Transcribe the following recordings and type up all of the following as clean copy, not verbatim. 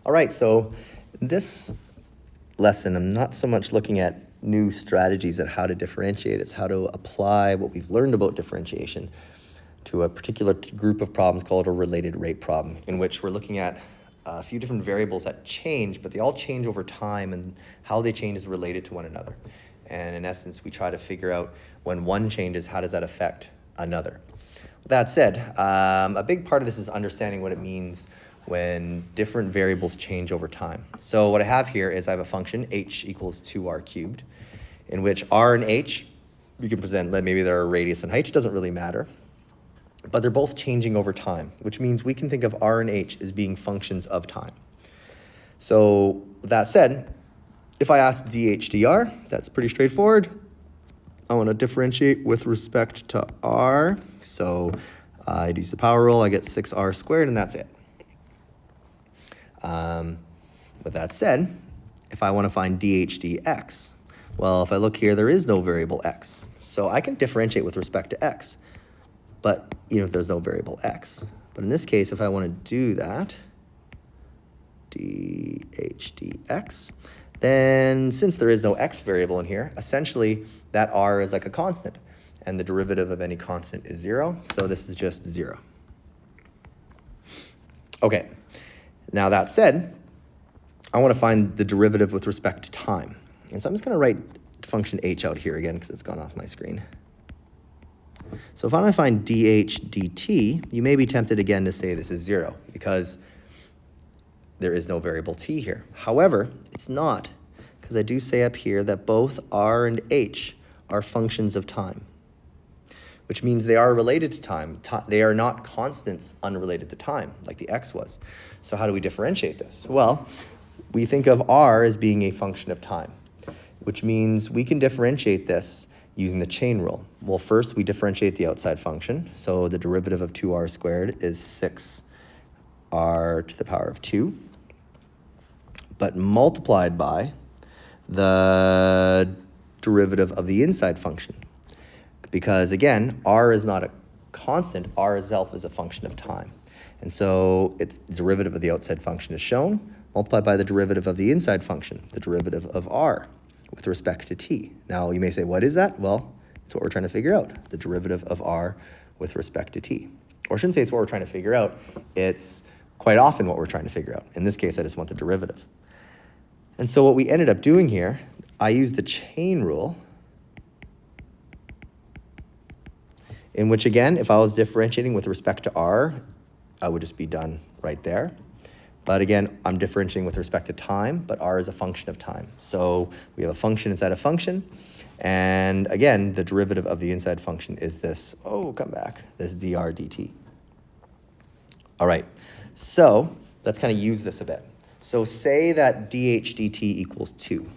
All right, so this lesson, I'm not so much looking at new strategies at how to differentiate. It's how to apply what we've learned about differentiation to a particular group of problems called a related rate problem, in which we're looking at a few different variables that change, but they all change over time, and how they change is related to one another. And in essence, we try to figure out when one changes, how does that affect another? With that said, a big part of this is understanding what it means when different variables change over time. So what I have here is I have a function, h equals 2r cubed, in which r and h, you can present that maybe they're a radius and height, it doesn't really matter, but they're both changing over time, which means we can think of r and h as being functions of time. So with that said, if I ask dh dr, that's pretty straightforward. I want to differentiate with respect to r, so I use the power rule, I get 6r squared, and that's it. With that said, if I want to find dh dx, well, if I look here, there is no variable x. So I can differentiate with respect to x, but even if there's no variable x. But in this case, if I want to do that, dh dx, then since there is no x variable in here, essentially that r is like a constant, and the derivative of any constant is 0, so this is just 0. Okay. Now that said, I want to find the derivative with respect to time. And so I'm just going to write function h out here again because it's gone off my screen. So if I want to find dh dt, you may be tempted again to say this is 0 because there is no variable t here. However, it's not, because I do say up here that both r and h are functions of time, which means they are related to time. They are not constants unrelated to time, like the x was. So how do we differentiate this? Well, we think of r as being a function of time, which means we can differentiate this using the chain rule. Well, first we differentiate the outside function. So the derivative of 2r squared is 6r to the power of 2, but multiplied by the derivative of the inside function. Because again, r is not a constant, r itself is a function of time. And so its derivative of the outside function is shown, multiplied by the derivative of the inside function, the derivative of r with respect to t. Now you may say, what is that? Well, it's what we're trying to figure out, the derivative of r with respect to t. Or I shouldn't say it's what we're trying to figure out, it's quite often what we're trying to figure out. In this case, I just want the derivative. And so what we ended up doing here, I used the chain rule, in which, again, if I was differentiating with respect to r, I would just be done right there. But again, I'm differentiating with respect to time, but r is a function of time. So we have a function inside a function. And again, the derivative of the inside function is this, this dr dt. All right, so let's kind of use this a bit. So say that dh dt equals 2.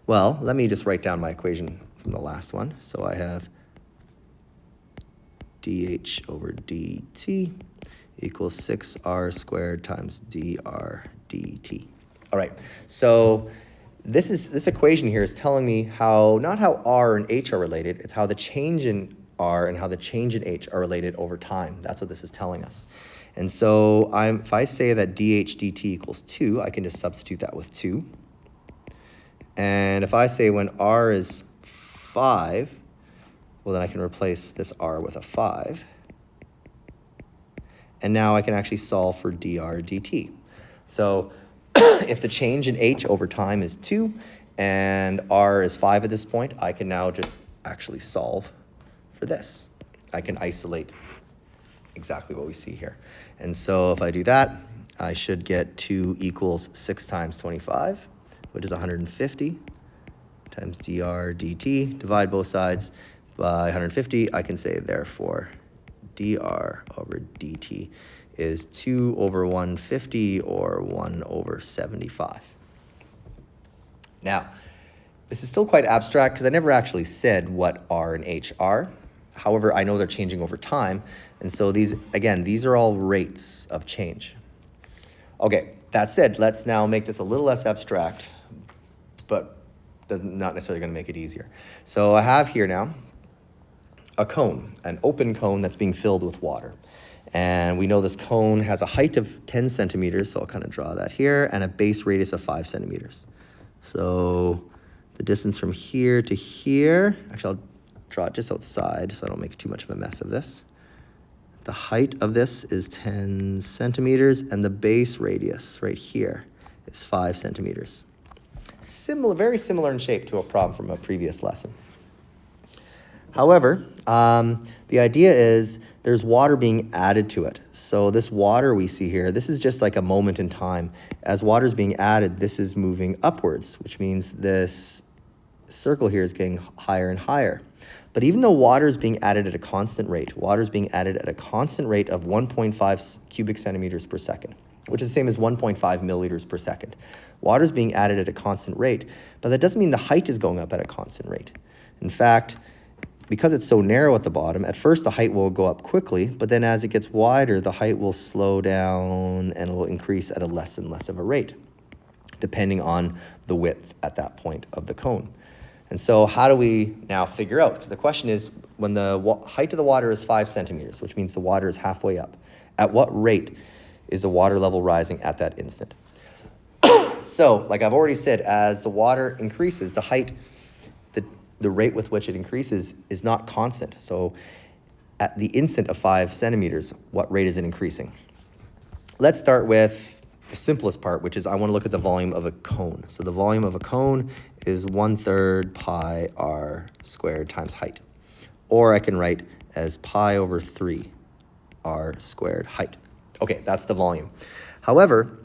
Well, let me just write down my equation from the last one. So I have dh over dt equals 6r squared times dr dt. All right, so this equation here is telling me not how r and h are related, it's how the change in r and how the change in h are related over time. That's what this is telling us. And so if I say that dh dt equals 2, I can just substitute that with 2. And if I say when r is 5, well, then I can replace this r with a 5. And now I can actually solve for dr dt. So if the change in h over time is 2 and r is 5 at this point, I can now just actually solve for this. I can isolate exactly what we see here. And so if I do that, I should get 2 equals 6 times 25, which is 150, times dr dt. Divide both sides by 150. I can say, therefore, dr over dt is 2 over 150, or 1 over 75. Now, this is still quite abstract because I never actually said what r and h are. However, I know they're changing over time. And so these are all rates of change. Okay, that said, let's now make this a little less abstract, but not necessarily going to make it easier. So I have here now a cone, an open cone that's being filled with water. And we know this cone has a height of 10 centimeters, so I'll kind of draw that here, and a base radius of 5 centimeters. So the distance from here to here, actually I'll draw it just outside so I don't make too much of a mess of this. The height of this is 10 centimeters, and the base radius right here is 5 centimeters. Similar, very similar in shape to a problem from a previous lesson. However, the idea is there's water being added to it. So this water we see here, this is just like a moment in time. As water is being added, this is moving upwards, which means this circle here is getting higher and higher. But even though water is being added at a constant rate, water is being added at a constant rate of 1.5 cubic centimeters per second, which is the same as 1.5 milliliters per second. Water is being added at a constant rate, but that doesn't mean the height is going up at a constant rate. In fact, because it's so narrow at the bottom, at first the height will go up quickly, but then as it gets wider, the height will slow down and it will increase at a less and less of a rate, depending on the width at that point of the cone. And so how do we now figure out? Because the question is, when the height of the water is 5 centimeters, which means the water is halfway up, at what rate is the water level rising at that instant? So, like I've already said, as the water increases, the height, the rate with which it increases is not constant. So at the instant of 5 centimeters, what rate is it increasing? Let's start with the simplest part, which is I want to look at the volume of a cone. So the volume of a cone is 1/3 pi r squared times height. Or I can write as pi over 3 r squared height. Okay, that's the volume. However,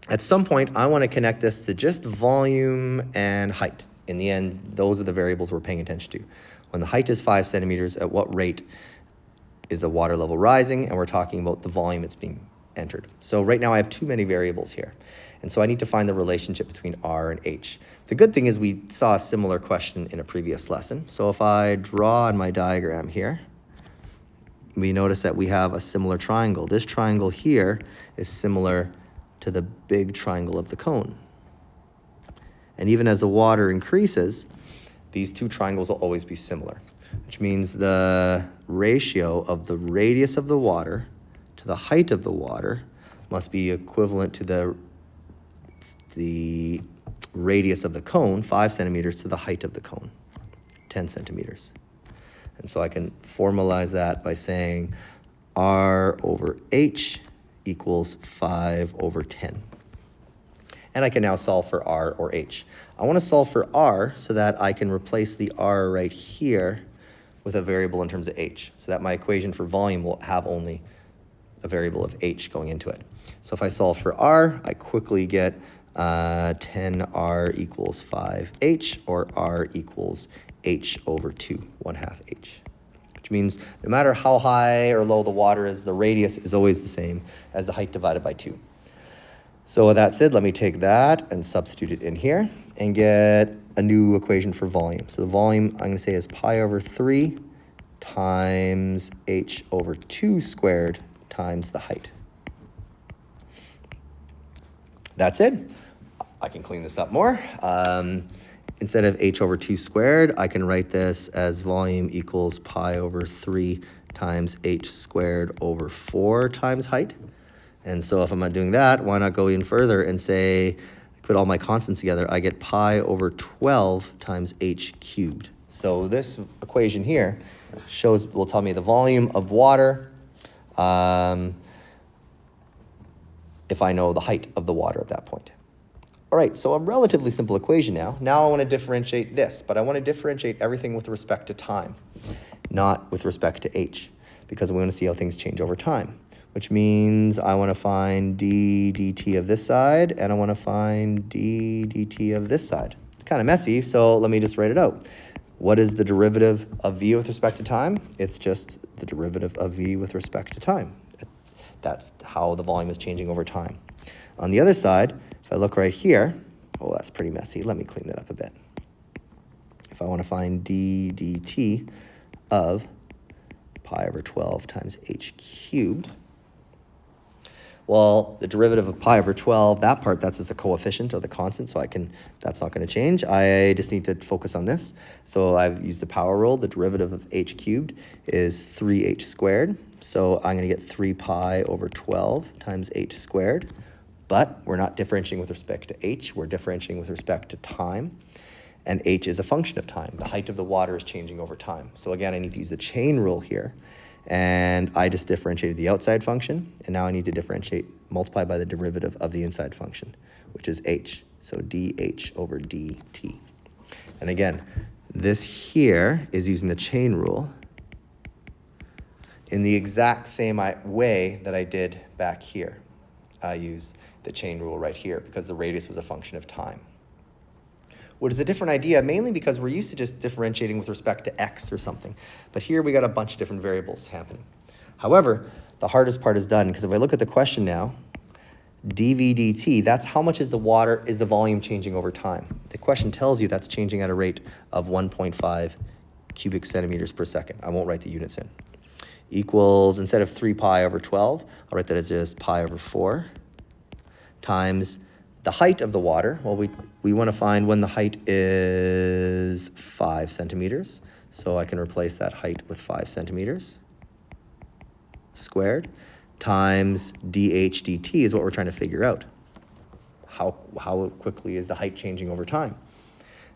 at some point, I want to connect this to just volume and height. In the end, those are the variables we're paying attention to. When the height is 5 centimeters, at what rate is the water level rising? And we're talking about the volume that's being entered. So right now I have too many variables here. And so I need to find the relationship between R and H. The good thing is we saw a similar question in a previous lesson. So if I draw on my diagram here, we notice that we have a similar triangle. This triangle here is similar to the big triangle of the cone. And even as the water increases, these two triangles will always be similar, which means the ratio of the radius of the water to the height of the water must be equivalent to the radius of the cone, 5 centimeters, to the height of the cone, 10 centimeters. And so I can formalize that by saying R over H equals 5 over 10. And I can now solve for R or H. I want to solve for R so that I can replace the R right here with a variable in terms of H, so that my equation for volume will have only a variable of H going into it. So if I solve for R, I quickly get 10R equals 5H, or R equals H over 2, 1/2 H. Which means no matter how high or low the water is, the radius is always the same as the height divided by 2. So with that said, let me take that and substitute it in here and get a new equation for volume. So the volume I'm going to say is pi over 3 times H over 2 squared times the height. That's it. I can clean this up more. Instead of H over 2 squared, I can write this as volume equals pi over 3 times H squared over 4 times height. And so if I'm not doing that, why not go even further and say, put all my constants together, I get pi over 12 times H cubed. So this equation here will tell me the volume of water if I know the height of the water at that point. All right, so a relatively simple equation now. Now I want to differentiate this, but I want to differentiate everything with respect to time, not with respect to H, because we want to see how things change over time, which means I want to find d dt of this side, and I want to find d dt of this side. It's kind of messy, so let me just write it out. What is the derivative of v with respect to time? It's just the derivative of v with respect to time. That's how the volume is changing over time. On the other side, if I look right here, oh, that's pretty messy. Let me clean that up a bit. If I want to find d dt of pi over 12 times h cubed, well, the derivative of pi over 12, that part, that's just a coefficient or the constant, so that's not going to change. I just need to focus on this. So I've used the power rule. The derivative of h cubed is 3h squared. So I'm going to get 3 pi over 12 times h squared. But we're not differentiating with respect to h. We're differentiating with respect to time. And h is a function of time. The height of the water is changing over time. So again, I need to use the chain rule here. And I just differentiated the outside function. And now I need to differentiate, multiply by the derivative of the inside function, which is h. So dh over dt. And again, this here is using the chain rule in the exact same way that I did back here. I used the chain rule right here because the radius was a function of time. What is a different idea, mainly because we're used to just differentiating with respect to x or something. But here we got a bunch of different variables happening. However, the hardest part is done, because if I look at the question now, dv dt, that's how much is the volume changing over time. The question tells you that's changing at a rate of 1.5 cubic centimeters per second. I won't write the units in. Equals, instead of 3 pi over 12, I'll write that as just pi over 4 times the height of the water. Well, we want to find when the height is 5 centimeters. So I can replace that height with 5 centimeters squared times dh dt is what we're trying to figure out. How quickly is the height changing over time?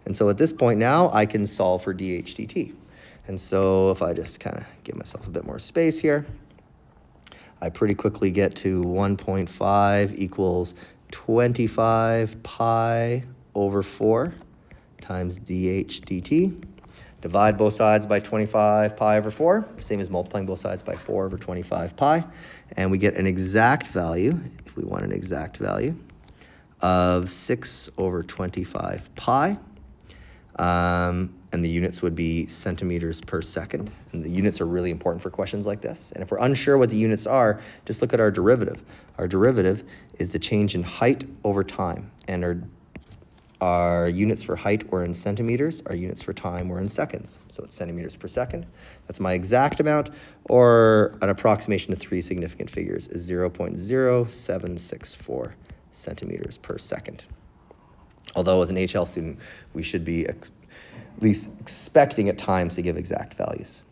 And so at this point now, I can solve for dh dt. And so if I just kind of give myself a bit more space here, I pretty quickly get to 1.5 equals 25 pi over 4 times dh dt. Divide both sides by 25 pi over 4, same as multiplying both sides by 4 over 25 pi. And we get an exact value, if we want an exact value, of 6 over 25 pi. And the units would be centimeters per second. And the units are really important for questions like this. And if we're unsure what the units are, just look at our derivative. Our derivative is the change in height over time. And our units for height were in centimeters. Our units for time were in seconds. So it's centimeters per second. That's my exact amount, or an approximation of 3 significant figures is 0.0764 centimeters per second. Although as an HL student, we should be at least expecting at times to give exact values.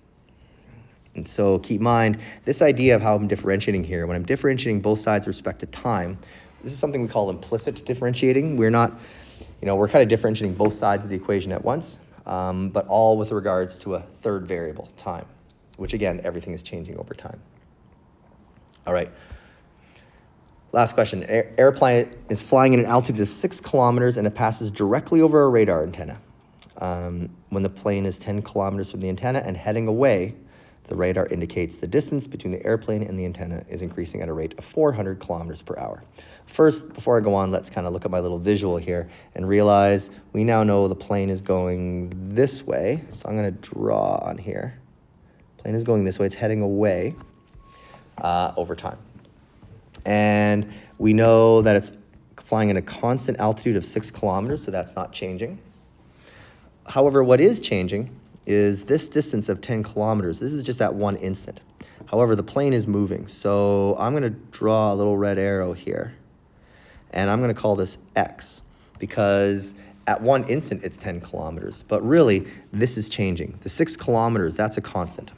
And so keep in mind, this idea of how I'm differentiating here, when I'm differentiating both sides with respect to time, this is something we call implicit differentiating. We're not, we're kind of differentiating both sides of the equation at once, but all with regards to a third variable, time, which again, everything is changing over time. All right. Last question. An airplane is flying at an altitude of 6 kilometers and it passes directly over a radar antenna. When the plane is 10 kilometers from the antenna and heading away, the radar indicates the distance between the airplane and the antenna is increasing at a rate of 400 kilometers per hour. First, before I go on, let's kind of look at my little visual here and realize we now know the plane is going this way. So I'm going to draw on here. Plane is going this way. It's heading away over time. And we know that it's flying at a constant altitude of 6 kilometers, so that's not changing. However, what is changing is this distance of 10 kilometers. This is just at one instant. However, the plane is moving. So I'm going to draw a little red arrow here. And I'm going to call this X, because at one instant it's 10 kilometers. But really, this is changing. The 6 kilometers, that's a constant.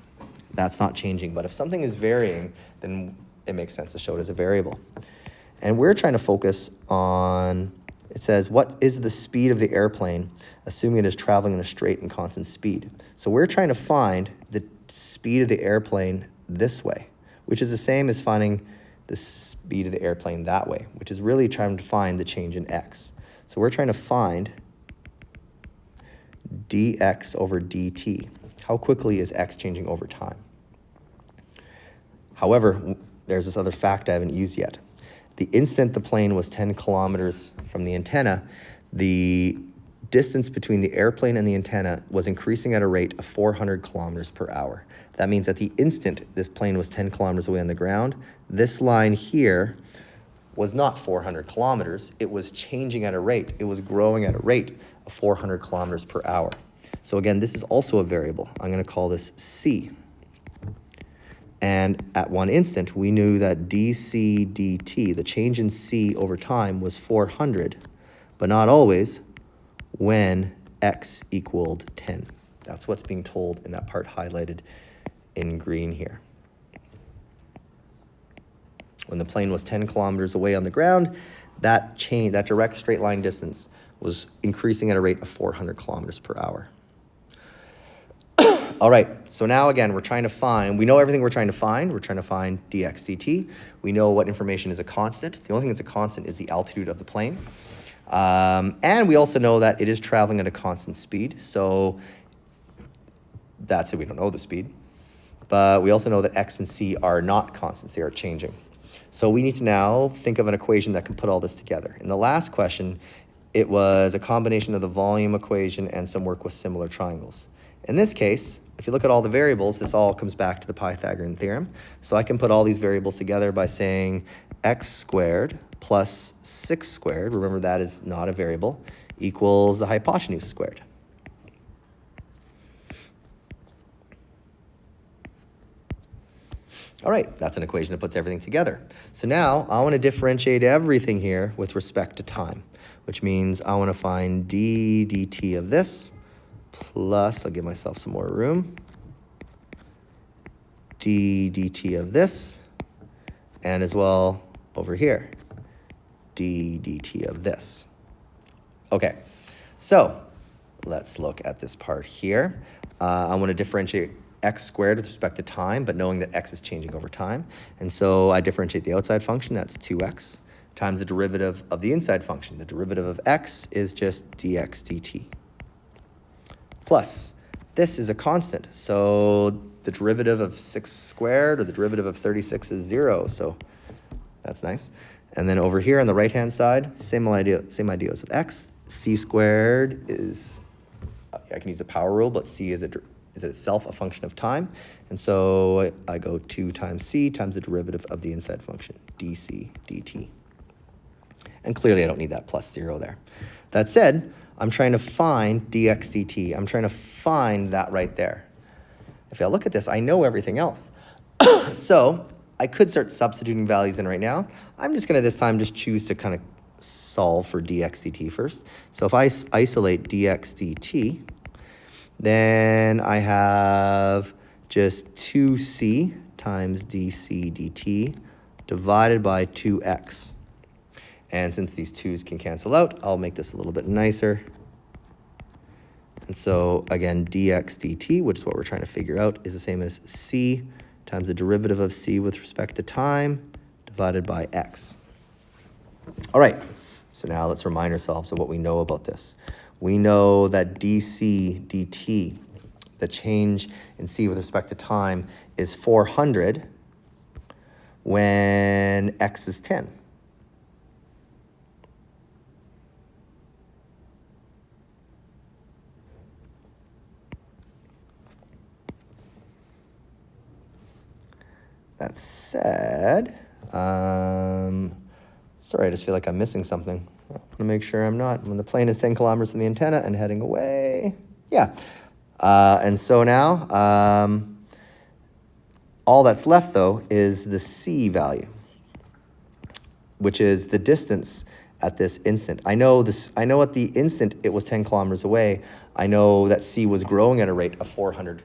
That's not changing. But if something is varying, then it makes sense to show it as a variable. And we're trying to focus on, it says, what is the speed of the airplane, assuming it is traveling in a straight and constant speed? So we're trying to find the speed of the airplane this way, which is the same as finding the speed of the airplane that way, which is really trying to find the change in x. So we're trying to find dx over dt. How quickly is x changing over time? However, there's this other fact I haven't used yet. The instant the plane was 10 kilometers from the antenna, the distance between the airplane and the antenna was increasing at a rate of 400 kilometers per hour. That means at the instant this plane was 10 kilometers away on the ground, this line here was not 400 kilometers. It was changing at a rate. It was growing at a rate of 400 kilometers per hour. So again, this is also a variable. I'm going to call this C. And at one instant, we knew that dc dt, the change in c over time, was 400, but not always when x equaled 10. That's what's being told in that part highlighted in green here. When the plane was 10 kilometers away on the ground, that direct straight line distance was increasing at a rate of 400 kilometers per hour. All right, so now again, we know everything we're trying to find. We're trying to find dx dt. We know what information is a constant. The only thing that's a constant is the altitude of the plane. And we also know that it is traveling at a constant speed. So that's it, we don't know the speed. But we also know that x and c are not constants, they are changing. So we need to now think of an equation that can put all this together. In the last question, it was a combination of the volume equation and some work with similar triangles. In this case, if you look at all the variables, this all comes back to the Pythagorean theorem. So I can put all these variables together by saying x squared plus 6 squared, remember that is not a variable, equals the hypotenuse squared. All right, that's an equation that puts everything together. So now I want to differentiate everything here with respect to time, which means I want to find d dt of this, plus, I'll give myself some more room, d dt of this, and as well over here, d dt of this. Okay, so let's look at this part here. I want to differentiate x squared with respect to time, but knowing that x is changing over time. And so I differentiate the outside function, that's 2x, times the derivative of the inside function. The derivative of x is just dx dt. Plus, this is a constant, so the derivative of 6 squared or the derivative of 36 is 0, so that's nice. And then over here on the right-hand side, same idea as with x. C squared is, I can use the power rule, but c is itself a function of time. And so I go 2 times c times the derivative of the inside function, dc dt. And clearly I don't need that plus 0 there. That said, I'm trying to find dx dt. I'm trying to find that right there. If I look at this, I know everything else. So I could start substituting values in right now. I'm just going to this time just choose to kind of solve for dx dt first. So if I isolate dx dt, then I have just 2c times dc dt divided by 2x. And since these 2's can cancel out, I'll make this a little bit nicer. And so again, dx dt, which is what we're trying to figure out, is the same as c times the derivative of c with respect to time divided by x. All right, so now let's remind ourselves of what we know about this. We know that dc dt, the change in c with respect to time, is 400 when x is 10. That said, sorry, I just feel like I'm missing something. I want to make sure I'm not. When the plane is 10 kilometers from the antenna and heading away. Yeah. And so now, all that's left, though, is the c value, which is the distance at this instant. I know at the instant it was 10 kilometers away. I know that c was growing at a rate of 400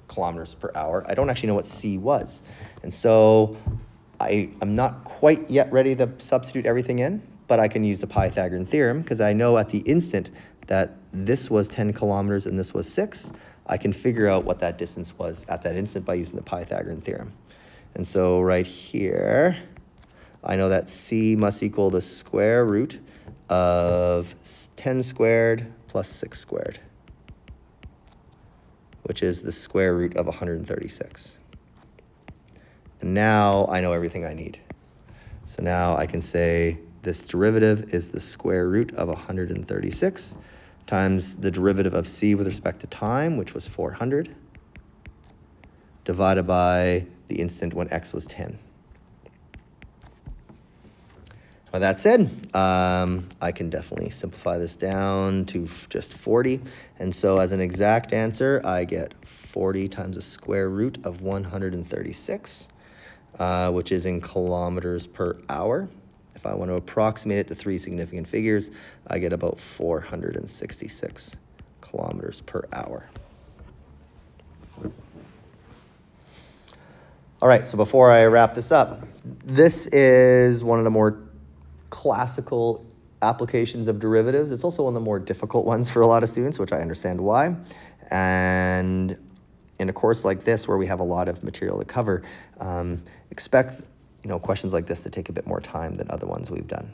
kilometers per hour. I don't actually know what c was. And so I'm not quite yet ready to substitute everything in, but I can use the Pythagorean theorem because I know at the instant that this was 10 kilometers and this was 6. I can figure out what that distance was at that instant by using the Pythagorean theorem. And so right here, I know that c must equal the square root of 10 squared plus 6 squared, which is the square root of 136. And now I know everything I need. So now I can say this derivative is the square root of 136 times the derivative of c with respect to time, which was 400, divided by the instant when x was 10. With that said, I can definitely simplify this down to just 40. And so as an exact answer, I get 40 times the square root of 136, which is in kilometers per hour. If I want to approximate it to 3 significant figures, I get about 466 kilometers per hour. All right, so before I wrap this up, this is one of the more classical applications of derivatives. It's also one of the more difficult ones for a lot of students, which I understand why. And in a course like this, where we have a lot of material to cover, expect questions like this to take a bit more time than other ones we've done.